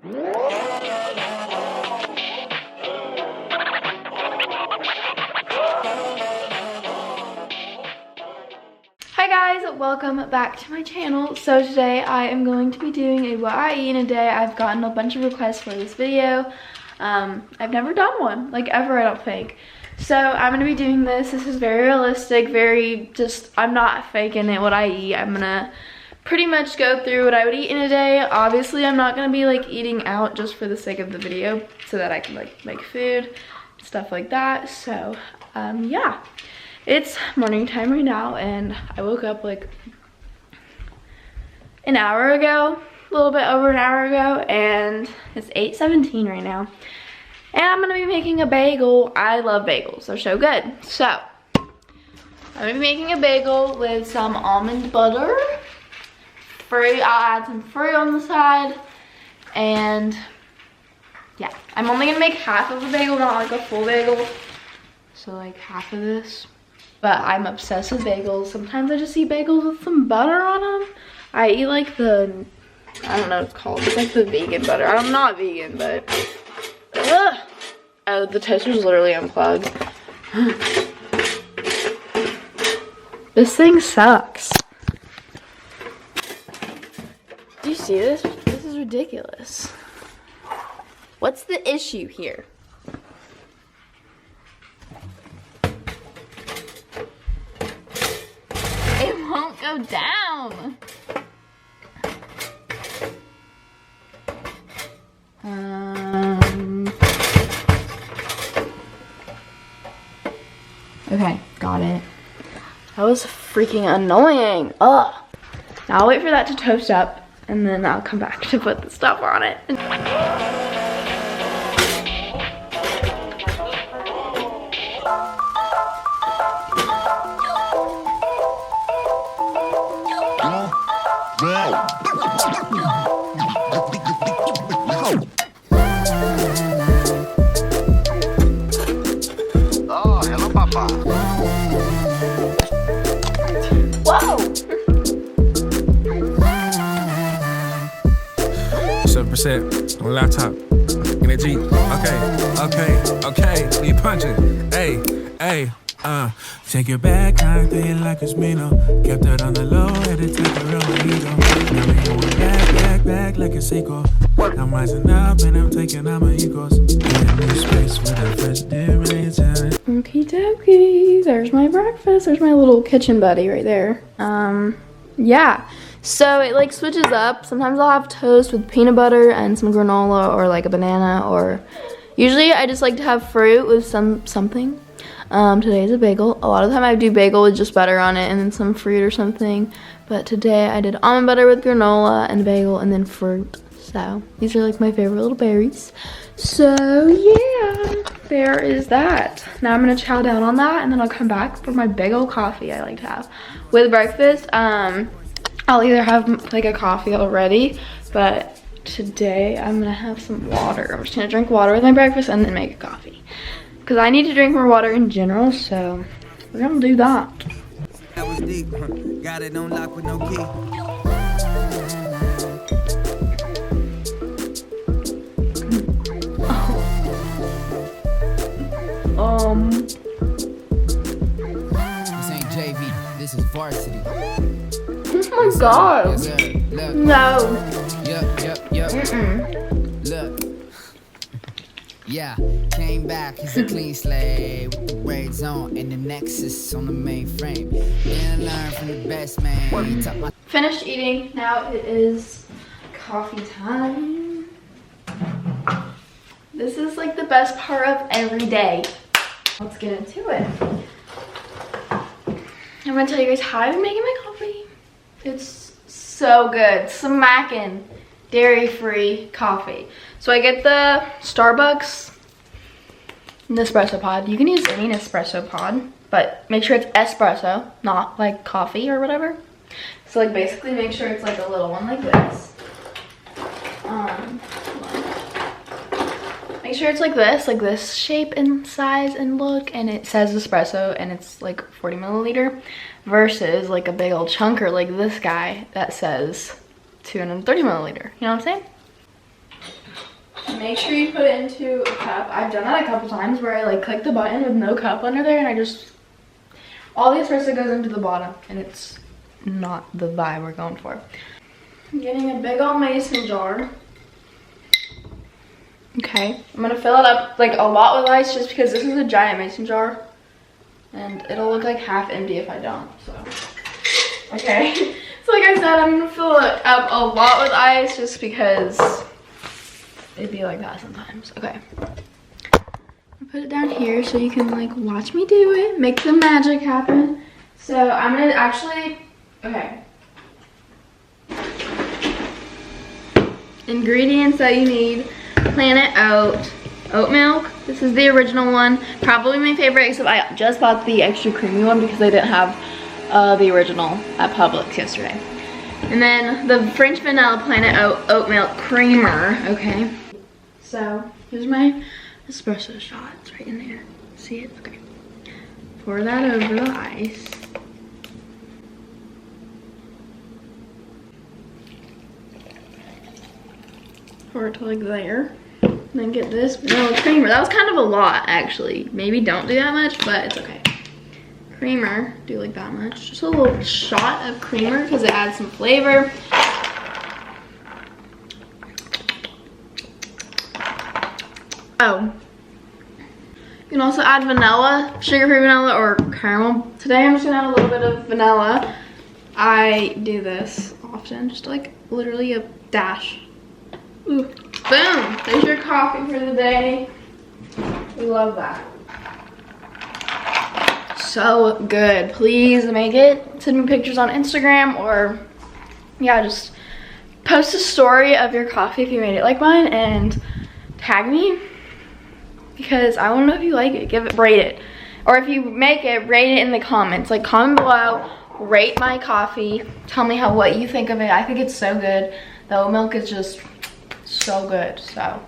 Hi guys, welcome back to my channel. So today I am going to be doing a what I eat in a day. I've gotten a bunch of requests for this video. I've never done one, like ever, I don't think. So I'm gonna be doing this. This is very realistic, I'm not faking it what I eat. I'm gonna pretty much go through what I would eat in a day. Obviously I'm not gonna be like eating out just for the sake of the video so that I can like make food, stuff like that. So yeah. It's morning time right now and I woke up like an hour ago, a little bit over an hour ago, and it's 8:17 right now. And I'm gonna be making a bagel. I love bagels, they're so good. So, I'm gonna be making a bagel with some almond butter. I'll add some fruit on the side. And yeah, I'm only gonna make half of a bagel, not like a full bagel. So like half of this. But I'm obsessed with bagels. Sometimes I just eat bagels with some butter on them. I eat like the, I don't know what it's called. It's like the vegan butter. I'm not vegan, but, ugh. Oh, the toaster's literally unplugged. This thing sucks. Do you see this? This is ridiculous. What's the issue here? It won't go down. Okay, got it. That was freaking annoying. Ugh. Now I'll wait for that to toast up and then I'll come back to put the stuff on it. Oh, hello, Papa. Whoa! 7% on laptop. In a Jeep. Okay. We punching. Hey. Take it back, I feel it like it's me, no. Kept it on the low, had to take a real ego. Now we going back like a sequel. I'm rising up and I'm taking out my egos. In a new space with a fresh dimension. Okie dokie, there's my breakfast. There's my little kitchen buddy right there. Yeah. So it like switches up. Sometimes I'll have toast with peanut butter and some granola or like a banana, or usually I just like to have fruit with something. Today's a bagel. A lot of the time I do bagel with just butter on it and then some fruit or something. But today I did almond butter with granola and bagel and then fruit. So these are like my favorite little berries. So yeah, there is that. Now I'm gonna chow down on that and then I'll come back for my big old coffee I like to have with breakfast. I'll either have like a coffee already, but today I'm gonna have some water. I'm just gonna drink water with my breakfast and then make a coffee. Because I need to drink more water in general, so we're gonna do that. That was deep. Got it on lock with no key. This ain't JV, this is varsity. Oh my god. Yes, sir. Look. No. Yep. Look. Yeah, came back, he's a clean slate with the braids on and the Nexus on the mainframe. Didn't learn from the best man. He taught my Finished eating. Now it is coffee time. This is like the best part of every day. Let's get into it. I'm gonna tell you guys how I'm making my coffee. It's so good. Smacking dairy-free coffee. So I get the Starbucks Nespresso pod. You can use any Nespresso pod, but make sure it's espresso, not like coffee or whatever. So like basically make sure it's like a little one like this. Make sure it's like this shape and size and look, and it says espresso and it's like 40 milliliter versus like a big old chunker like this guy that says 230 milliliter. You know what I'm saying? make sure you put it into a cup. I've done that a couple times where I like click the button with no cup under there and I just, all the espresso goes into the bottom and it's not the vibe we're going for. I'm getting a big old mason jar. Okay, I'm gonna fill it up like a lot with ice just because this is a giant mason jar and it'll look like half empty if I don't, so. Okay, so like I said, I'm gonna fill it up a lot with ice just because it'd be like that sometimes. Okay, I'll put it down here so you can like watch me do it, make the magic happen. So I'm gonna actually, okay. Ingredients that you need: Planet oat milk. This is the original one, probably my favorite, except I just bought the extra creamy one because they didn't have the original at Publix yesterday. And then the French vanilla Planet oat milk creamer. Okay, so here's my espresso shot. It's right in there. See it? Okay, pour that over the ice. Pour it to like there. And then get this vanilla creamer. That was kind of a lot, actually. Maybe don't do that much, but it's okay. Creamer, do like that much. Just a little shot of creamer because it adds some flavor. Oh. You can also add vanilla, sugar-free vanilla, or caramel. Today I'm just gonna add a little bit of vanilla. I do this often, just like literally a dash. Ooh. Boom! There's your coffee for the day. We love that. So good. Please make it. Send me pictures on Instagram or yeah, just post a story of your coffee if you made it like mine and tag me because I want to know if you like it. Rate it. Or if you make it, rate it in the comments. Like comment below, rate my coffee. Tell me what you think of it. I think it's so good. The oat milk is just so good. So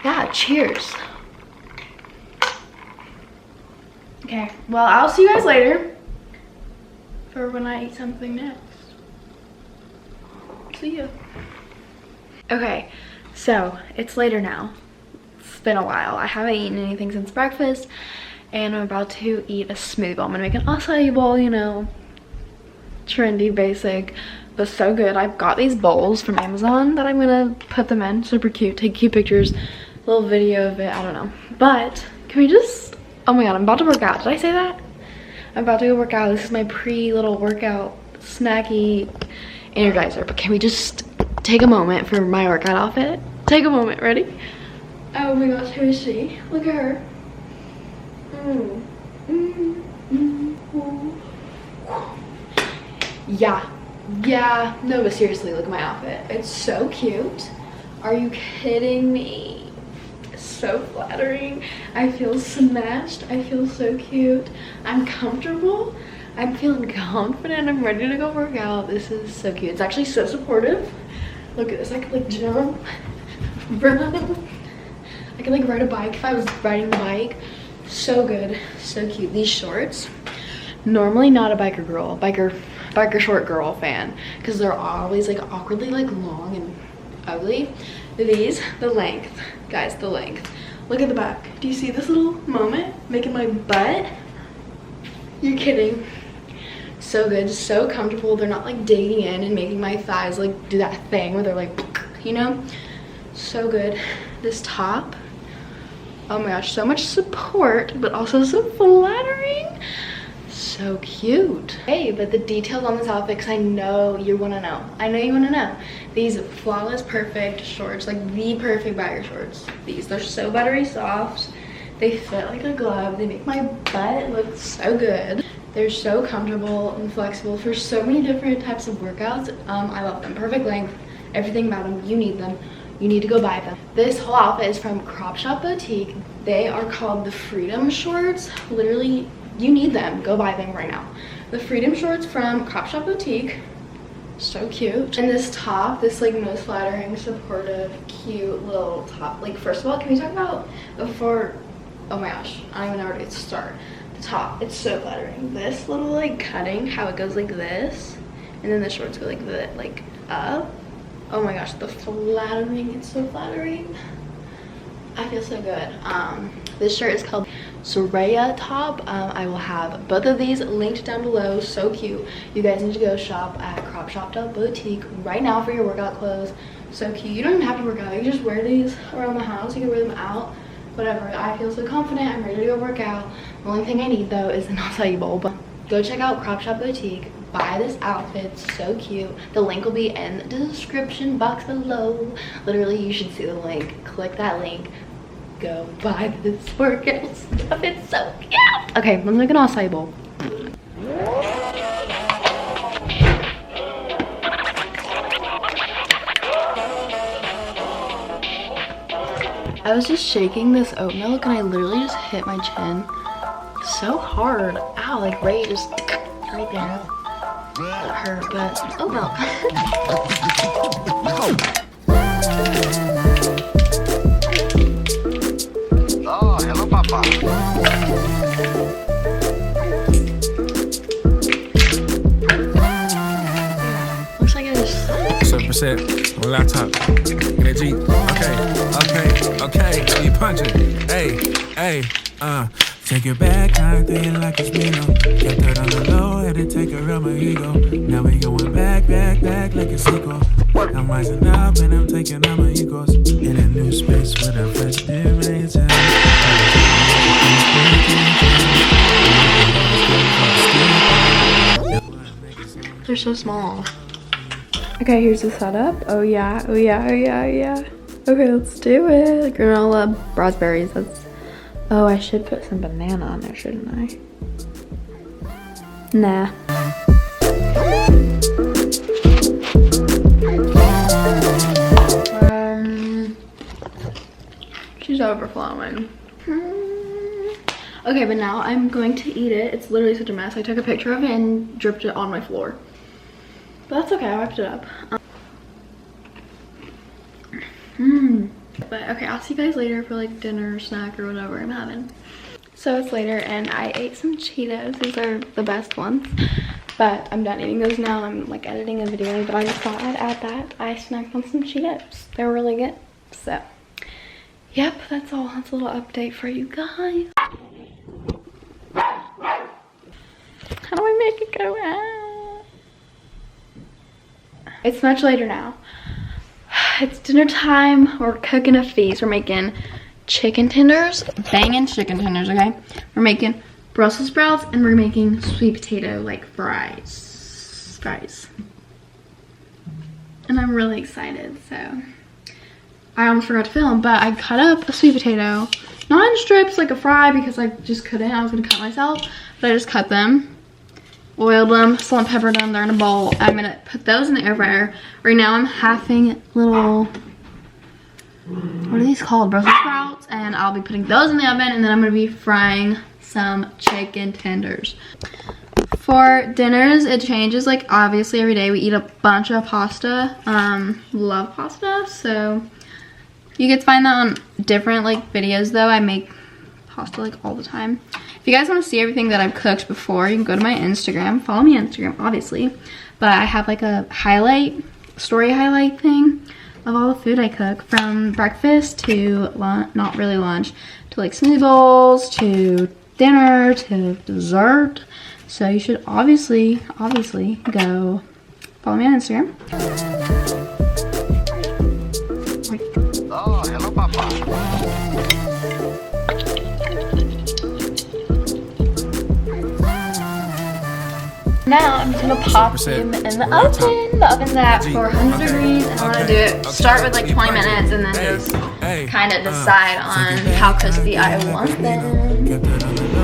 yeah, cheers. Okay, well, I'll see you guys later for when I eat something next. See ya. Okay, so it's later now. It's been a while. I haven't eaten anything since breakfast and I'm about to eat a smoothie bowl. I'm gonna make an acai bowl, you know, trendy, basic, but so good. I've got these bowls from Amazon that I'm gonna put them in. Super cute. Take cute pictures, little video of it, I don't know. But can we just, oh my god, I'm about to work out. Did I say that? I'm about to go work out. This is my little workout snacky energizer. But can we just take a moment for my workout outfit? Take a moment. Ready? Oh my gosh, who is she? Look at her. Yeah, no, but seriously, look at my outfit. It's so cute. Are you kidding me? So flattering. I feel snatched. I feel so cute. I'm comfortable. I'm feeling confident. I'm ready to go work out. This is so cute. It's actually so supportive. Look at this. I could like jump, run. I could like ride a bike if I was riding a bike. So good. So cute. These shorts. Normally not a biker short girl fan because they're always like awkwardly like long and ugly. These, the length, guys, the length. Look at the back. Do you see this little moment making my butt? You're kidding. So good, so comfortable. They're not like digging in and making my thighs like do that thing where they're like, you know, so good. This top, oh my gosh, so much support but also so flattering. So cute. Hey, but the details on this outfit, because I know you want to know. I know you want to know. These flawless perfect shorts, like the perfect biker shorts. They're so buttery soft. They fit like a glove. They make my butt look so good. They're so comfortable and flexible for so many different types of workouts. I love them. Perfect length. Everything about them. You need them. You need to go buy them. This whole outfit is from Crop Shop Boutique. They are called the Freedom Shorts. Literally, you need them. Go buy them right now. The Freedom Shorts from Crop Shop Boutique. So cute. And this top, this like most flattering, supportive, cute little top. Like, first of all, can we talk about before, oh my gosh, I don't even know where to start. The top, it's so flattering. This little like cutting, how it goes like this, and then the shorts go like that, like up. Oh my gosh, the flattering, it's so flattering. I feel so good. This shirt is called Soraya top. I will have both of these linked down below. So cute. You guys need to go shop at cropshop.boutique right now for your workout clothes. So cute. You don't even have to work out. You can just wear these around the house. You can wear them out. Whatever. I feel so confident. I'm ready to go work out. The only thing I need though is an acai bowl. But go check out Crop Shop Boutique. Buy this outfit. It's so cute. The link will be in the description box below. Literally, you should see the link. Click that link. Go buy this workout stuff. It's so cute. Okay, let's make an acai bowl. I was just shaking this oat milk and I literally just hit my chin so hard. Ow, like right there. That hurt, but oat milk. Oh, hello, Papa. Looks like I just... 7% on laptop. In a Jeep. Okay. You punch it. Hey. Take it back, I think like it's me, no. Kept it on the low, had to take her out my ego. Now we going back like a sequel. I'm rising up and I'm taking out my egos. In a new space with a fresh dimension. They're so small. Okay, here's the setup. Oh yeah. Okay, let's do it. Granola, raspberries. Oh, I should put some banana on there, shouldn't I? Nah. She's overflowing. Okay, but now I'm going to eat it. It's literally such a mess. I took a picture of it and dripped it on my floor. But that's okay, I wiped it up. But okay, I'll see you guys later for like dinner, snack, or whatever I'm having. So it's later and I ate some Cheetos. These are the best ones. But I'm done eating those now. I'm like editing a video, but I just thought I'd add that. I snacked on some Cheetos. They're really good. So, yep, that's all. That's a little update for you guys. How do I make it go out? It's much later now. It's dinner time. We're cooking a feast. We're making chicken tenders, banging chicken tenders, okay? We're making Brussels sprouts and we're making sweet potato like fries. And I'm really excited, so. I almost forgot to film, but I cut up a sweet potato. Not in strips like a fry because I just couldn't. I was gonna cut myself, but I just cut them. Oiled them, salt and peppered them, they're in a bowl. I'm gonna put those in the air fryer. Right now I'm halving little, what are these called? Brussels sprouts. And I'll be putting those in the oven and then I'm gonna be frying some chicken tenders. For dinners, it changes like obviously every day. We eat a bunch of pasta. Love pasta, so you get to find that on different like videos though. I make pasta like all the time. If you guys want to see everything that I've cooked before, you can go to my Instagram. Follow me on Instagram, obviously. But I have like a story highlight thing of all the food I cook. From breakfast to lunch, not really lunch, to like smoothie bowls, to dinner, to dessert. So you should obviously go follow me on Instagram. Oh, hello, Papa. Now I'm just gonna pop them in the oven. The oven's at 400 degrees and I'm gonna do it, start with like 20 minutes and then just kind of decide on how crispy I want them.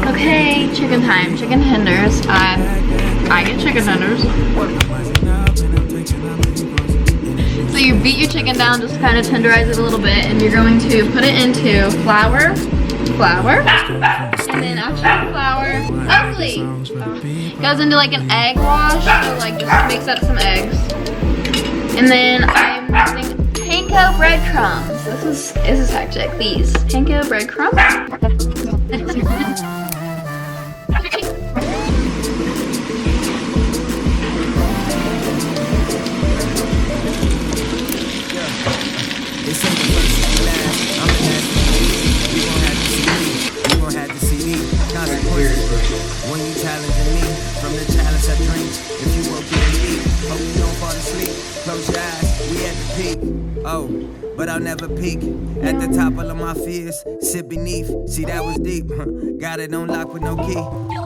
Okay, chicken time, chicken tenders. I get chicken tenders. So you beat your chicken down, just kind of tenderize it a little bit, and you're going to put it into flour, and then after flour, ugly, goes into like an egg wash, so like just mix up some eggs. And then I'm using panko breadcrumbs. This is hectic. These panko breadcrumbs. When you challenging me, from the challenge I drink. If you woke you to eat, hope you don't fall asleep. Close your eyes, we at the peak. Oh, but I'll never peak. At the top of all my fears, sit beneath. See, that was deep. Got it on lock with no key.